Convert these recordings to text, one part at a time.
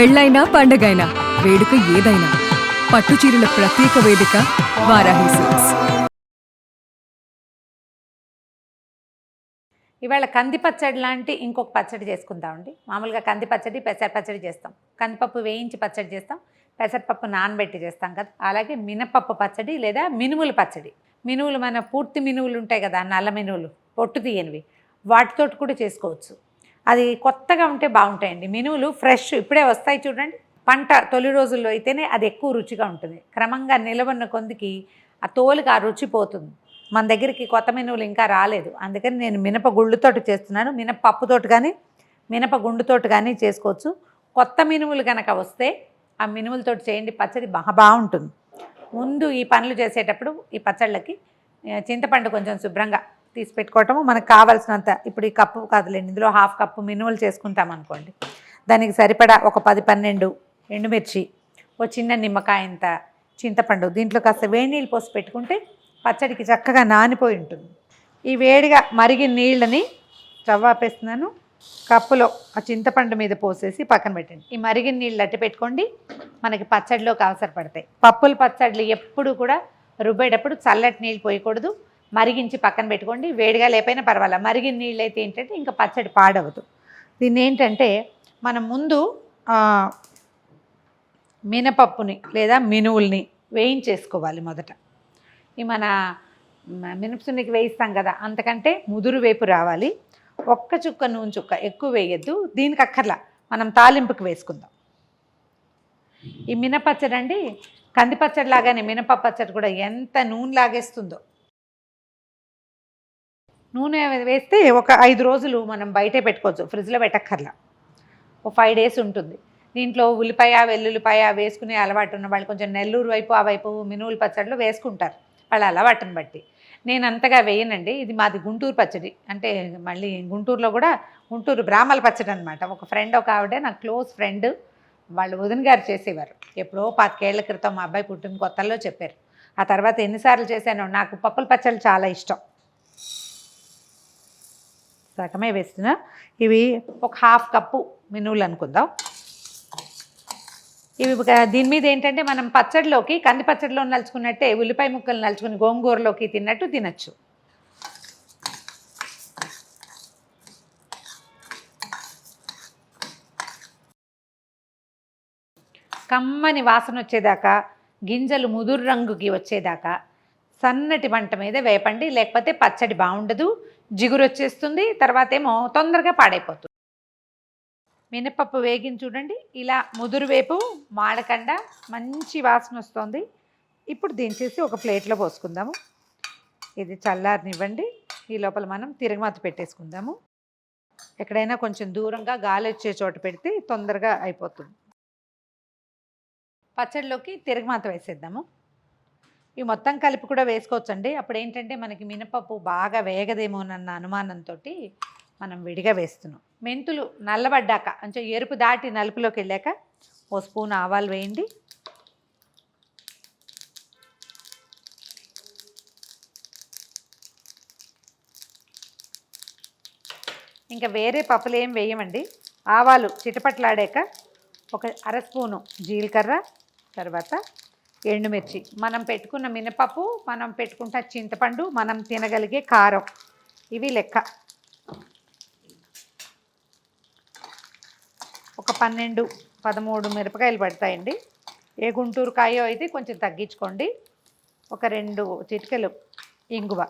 పెళ్ళైనా పండగైనా వేడుక ఏదైనా పట్టుచీరల ప్రత్యేక వేదిక వారాహి సిల్క్స్. ఇవాళ కంది పచ్చడి లాంటి ఇంకొక పచ్చడి చేసుకుందామండి. మామూలుగా కంది పచ్చడి పెసర పచ్చడి చేస్తాం, కందిపప్పు వేయించి పచ్చడి చేస్తాం, పెసరపప్పు నానబెట్టి చేస్తాం కదా. అలాగే మినపప్పు పచ్చడి లేదా మినుముల పచ్చడి. మినుములు మన పూర్తి మినుములు ఉంటాయి కదా, నల్ల మినుములు పొట్టు తీయనివి, వాటితోటి కూడా చేసుకోవచ్చు. అది కొత్తగా ఉంటే బాగుంటాయండి. మినుములు ఫ్రెష్ ఇప్పుడే వస్తాయి చూడండి. పంట తొలి రోజుల్లో అయితేనే అది ఎక్కువ రుచిగా ఉంటుంది. క్రమంగా నిలవన్న కొందికి ఆ తోలుకి ఆ రుచి పోతుంది. మన దగ్గరికి కొత్త మినువులు ఇంకా రాలేదు, అందుకని నేను మినప గుళ్ళుతోటి చేస్తున్నాను. మినపప్పుతోటి కానీ మినప గుండుతోటి కానీ చేసుకోవచ్చు. కొత్త మినుములు కనుక వస్తే ఆ మినుములతోటి చేయండి, పచ్చడి బాగుంటుంది. ముందు ఈ పనులు చేసేటప్పుడు ఈ పచ్చళ్ళకి చింతపండు కొంచెం శుభ్రంగా తీసి పెట్టుకోవటము. మనకు కావాల్సినంత, ఇప్పుడు ఈ కప్పు కాదులేండి, ఇందులో హాఫ్ కప్పు మినుములు చేసుకుంటాం అనుకోండి, దానికి సరిపడా ఒక 10-12 ఎండుమిర్చి, ఓ చిన్న నిమ్మకాయ ఇంత చింతపండు, దీంట్లో కాస్త వేడి నీళ్ళు పోసి పెట్టుకుంటే పచ్చడికి చక్కగా నానిపోయి ఉంటుంది. ఈ వేడిగా మరిగిన నీళ్ళని స్టవ్ ఆపేస్తున్నాను. కప్పులో ఆ చింతపండు మీద పోసేసి పక్కన పెట్టండి. ఈ మరిగిన నీళ్ళు అట్టి పెట్టుకోండి, మనకి పచ్చడిలోకి అవసరపడతాయి. పప్పుల పచ్చళ్ళు ఎప్పుడు కూడా రుబ్బేటప్పుడు చల్లటి నీళ్ళు పోయకూడదు, మరిగించి పక్కన పెట్టుకోండి. వేడిగా లేకపోయినా పర్వాలేదు, మరిగిన నీళ్ళు అయితే ఏంటంటే ఇంకా పచ్చడి పాడవదు. దీన్ని ఏంటంటే మనం ముందు మినపప్పుని లేదా మినువుల్ని వేయించేసుకోవాలి. మొదట ఈ మన మినపసునికి వేయిస్తాం కదా, అంతకంటే ముదురు వేపు రావాలి. ఒక్క చుక్క నూనె చుక్క ఎక్కువ వేయద్దు, దీనికి అక్కర్లా, మనం తాలింపుకి వేసుకుందాం. ఈ మినపచ్చడి అండి కందిపచ్చడి లాగానే మినపప్పు పచ్చడి కూడా ఎంత నూనె లాగేస్తుందో. నూనె వేస్తే ఒక 5 రోజులు మనం బయటే పెట్టుకోవచ్చు, ఫ్రిడ్జ్లో పెట్టక్కర్లా. ఒక 5 days ఉంటుంది. దీంట్లో ఉల్లిపాయ వెల్లుల్లిపాయ వేసుకునే అలవాటు ఉన్న వాళ్ళు కొంచెం నెల్లూరు వైపు ఆ వైపు మినువుల పచ్చడిలో వేసుకుంటారు, వాళ్ళ అలవాటుని బట్టి. నేను అంతగా వేయనండి. ఇది మాది గుంటూరు పచ్చడి, అంటే మళ్ళీ గుంటూరులో కూడా గుంటూరు బ్రాహ్మల పచ్చడి అనమాట. ఒక ఫ్రెండ్, ఒక ఆవిడ నాకు క్లోజ్ ఫ్రెండ్, వాళ్ళు వదిన గారు చేసేవారు. ఎప్పుడో 25 ఏళ్ల క్రితం మా అబ్బాయి పుట్టిన కొత్తల్లో చెప్పారు. ఆ తర్వాత ఎన్నిసార్లు చేశానో. నాకు పప్పుల పచ్చళ్ళు చాలా ఇష్టం. సగమే వేస్తున్నా. ఇవి ఒక హాఫ్ కప్పు మినువులు అనుకుందాం. ఇవి దీని మీద ఏంటంటే మనం పచ్చడిలోకి కంది పచ్చడిలో నలుచుకున్నట్టే ఉల్లిపాయ ముక్కలు నలుచుకుని గోంగూరలోకి తిన్నట్టు తినచ్చు. కమ్మని వాసన వచ్చేదాకా, గింజలు ముదురు రంగుకి వచ్చేదాకా సన్నటి మంట మీద వేపండి, లేకపోతే పచ్చడి బాగుండదు, జిగురు వచ్చేస్తుంది, తర్వాత ఏమో తొందరగా పాడైపోతుంది. మినపప్పు వేగిన చూడండి, ఇలా ముదురు వేపు మాడకుండా మంచి వాసన వస్తుంది. ఇప్పుడు దించేసి ఒక ప్లేట్లో పోసుకుందాము. ఇది చల్లారనివ్వండి. ఈ లోపల మనం తిరగమాత పెట్టేసుకుందాము. ఎక్కడైనా కొంచెం దూరంగా గాలి వచ్చే చోట పెడితే తొందరగా అయిపోతుంది. పచ్చడిలోకి తిరగమాత వేసేద్దాము. ఇవి మొత్తం కలిపి కూడా వేసుకోవచ్చండి. అప్పుడు ఏంటంటే మనకి మినపప్పు బాగా వేగదేమోనన్న అనుమానంతో మనం విడిగా వేస్తున్నాం. మెంతులు నల్లబడ్డాక, కొంచెం ఎరుపు దాటి నలుపులోకి వెళ్ళాక ఓ స్పూన్ ఆవాలు వేయండి. ఇంకా వేరే పప్పులు ఏం వేయమండి. ఆవాలు చిటపట్లాడాక ఒక 1/2 స్పూను జీలకర్ర, తర్వాత ఎండుమిర్చి, మనం పెట్టుకున్న మినపప్పు, మనం పెట్టుకుంటా చింతపండు, మనం తినగలిగే కారం, ఇవి లెక్క. ఒక 12-13 మిరపకాయలు పడతాయండి. ఏ గుంటూరు కాయో అయితే కొంచెం తగ్గించుకోండి. ఒక 2 చిటికెలు ఇంగువ.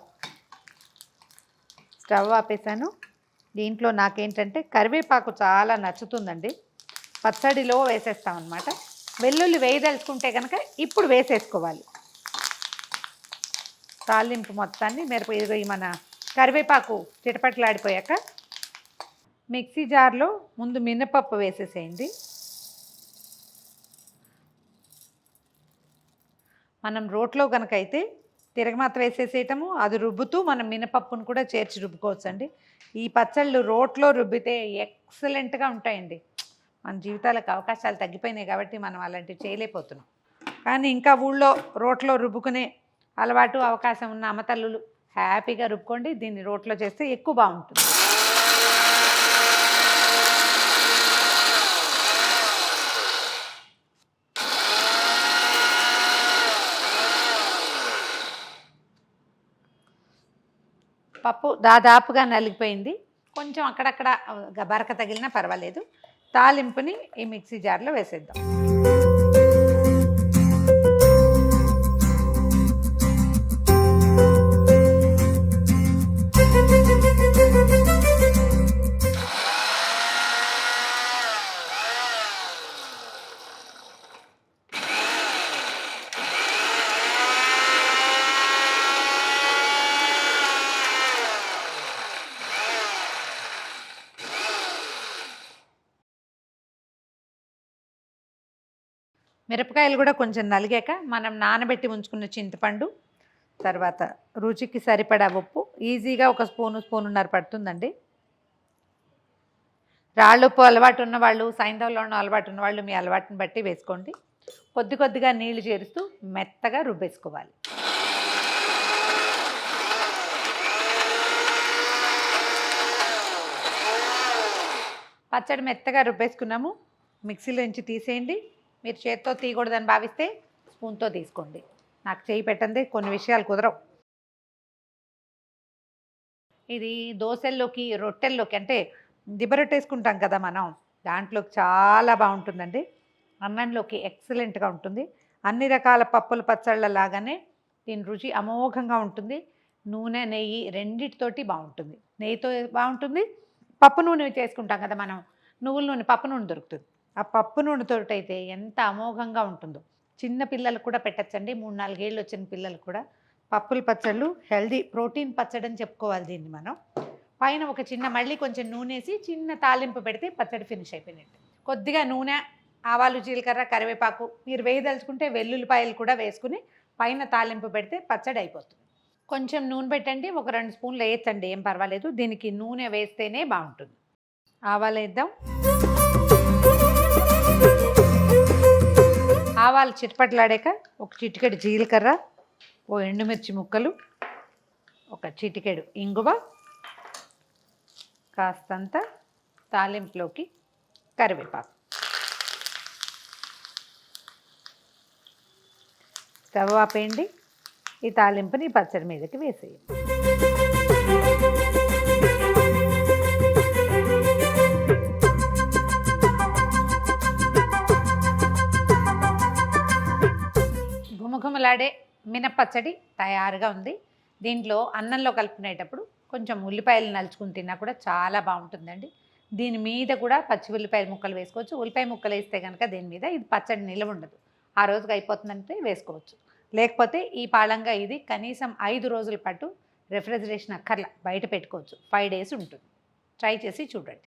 స్టవ్ ఆపేసాను. దీంట్లో నాకేంటంటే కరివేపాకు చాలా నచ్చుతుందండి, పచ్చడిలో వేసేస్తామన్నమాట. వెల్లుల్లి వేయదలుచుకుంటే కనుక ఇప్పుడు వేసేసుకోవాలి. తాలింపు మొత్తాన్ని మన కరివేపాకు చిటపట్లాడిపోయాక మిక్సీ జార్లో ముందు మినపప్పు వేసేసేయండి. మనం రోట్లో కనుక అయితే తిరగమాత వేసేసేయటము, అది రుబ్బుతూ మనం మినపప్పును కూడా చేర్చి రుబ్బుకోవచ్చండి. ఈ పచ్చళ్ళు రోట్లో రుబ్బితే ఎక్సలెంట్గా ఉంటాయండి. మన జీవితాలకు అవకాశాలు తగ్గిపోయినాయి కాబట్టి మనం అలాంటివి చేయలేకపోతున్నాం. కానీ ఇంకా ఊళ్ళో రోట్లో రుబ్బుకునే అలవాటు అవకాశం ఉన్న అమ్మతల్లులు హ్యాపీగా రుబ్బుకోండి. దీన్ని రోట్లో చేస్తే ఎక్కువ బాగుంటుంది. పప్పు దాదాపుగా నలిగిపోయింది. కొంచెం అక్కడక్కడ బరక తగిలినా పర్వాలేదు. తాలింపుని ఈ మిక్సీ జార్లో వేసేద్దాం. మిరపకాయలు కూడా కొంచెం నలిగాక మనం నానబెట్టి ఉంచుకున్న చింతపండు, తర్వాత రుచికి సరిపడా ఉప్పు, ఈజీగా ఒక స్పూనున్నర పడుతుందండి. రాళ్ళుప్పు అలవాటు ఉన్నవాళ్ళు, సైంధవంలో అలవాటు ఉన్నవాళ్ళు మీ అలవాటుని బట్టి వేసుకోండి. కొద్దిగా నీళ్లు చేరుస్తూ మెత్తగా రుబ్బేసుకోవాలి. పచ్చడి మెత్తగా రుబ్బేసుకున్నాము. మిక్సీలోంచి తీసేయండి. మీరు చేత్తో తీయకూడదని భావిస్తే స్పూన్తో తీసుకోండి. నాకు చేయి పెట్టండి, కొన్ని విషయాలు కుదరవు. ఇది దోశల్లోకి, రొట్టెల్లోకి, అంటే దిబ్బరొట్టేసుకుంటాం కదా మనం, దాంట్లోకి చాలా బాగుంటుందండి. అన్నంలోకి ఎక్సలెంట్గా ఉంటుంది. అన్ని రకాల పప్పుల పచ్చళ్ళ లాగానే దీని రుచి అమోఘంగా ఉంటుంది. నూనె, నెయ్యి రెండిటితోటి బాగుంటుంది. నెయ్యితో బాగుంటుంది. పప్పు నూనె చేసుకుంటాం కదా మనం, నువ్వుల నూనె, పప్పు నూనె దొరుకుతుంది. ఆ పప్పు నూనెతో అయితే ఎంత అమోఘంగా ఉంటుందో. చిన్న పిల్లలకు కూడా పెట్టచ్చండి. 3-4 ఏళ్ళు వచ్చిన పిల్లలు కూడా. పప్పుల పచ్చళ్ళు హెల్దీ, ప్రోటీన్ పచ్చడి అని చెప్పుకోవాలి దీన్ని మనం. పైన ఒక చిన్న మళ్ళీ కొంచెం నూనెసి చిన్న తాలింపు పెడితే పచ్చడి ఫినిష్ అయిపోయినట్టు. కొద్దిగా నూనె, ఆవాలు, జీలకర్ర, కరివేపాకు, మీరు వేయదలుచుకుంటే వెల్లుల్లిపాయలు కూడా వేసుకుని పైన తాలింపు పెడితే పచ్చడి అయిపోతుంది. కొంచెం నూనె పెట్టండి, ఒక 2 స్పూన్లు వేయచ్చండి, ఏం పర్వాలేదు. దీనికి నూనె వేస్తేనే బాగుంటుంది. ఆవాలు వేద్దాం. ఆవాలు చిటపట్లాడాక ఒక చిటికెడు జీలకర్ర, ఓ ఎండుమిర్చి ముక్కలు, ఒక చిటికెడు ఇంగువ, కాస్తంత తాలింపులోకి కరివేపాకు. స్టవ్ ఆపేయండి. ఈ తాలింపుని పచ్చడి మీదకి వేసేయండి. గుమగుమలాడే మినపచ్చడి తయారుగా ఉంది. దీంట్లో అన్నంలో కలుపుకునేటప్పుడు కొంచెం ఉల్లిపాయలు నలుచుకుని తిన్నా కూడా చాలా బాగుంటుందండి. దీని మీద కూడా పచ్చి ఉల్లిపాయల ముక్కలు వేసుకోవచ్చు. ఉల్లిపాయ ముక్కలు వేస్తే కనుక దీని మీద ఇది పచ్చడి నిలవ ఉండదు. ఆ రోజుకి అయిపోతుందంటే వేసుకోవచ్చు. లేకపోతే ఈ పాళంగా ఇది కనీసం 5 రోజుల పాటు రెఫ్రిజిరేషన్ అక్కర్లా, బయట పెట్టుకోవచ్చు. 5 days ఉంటుంది. ట్రై చేసి చూడండి.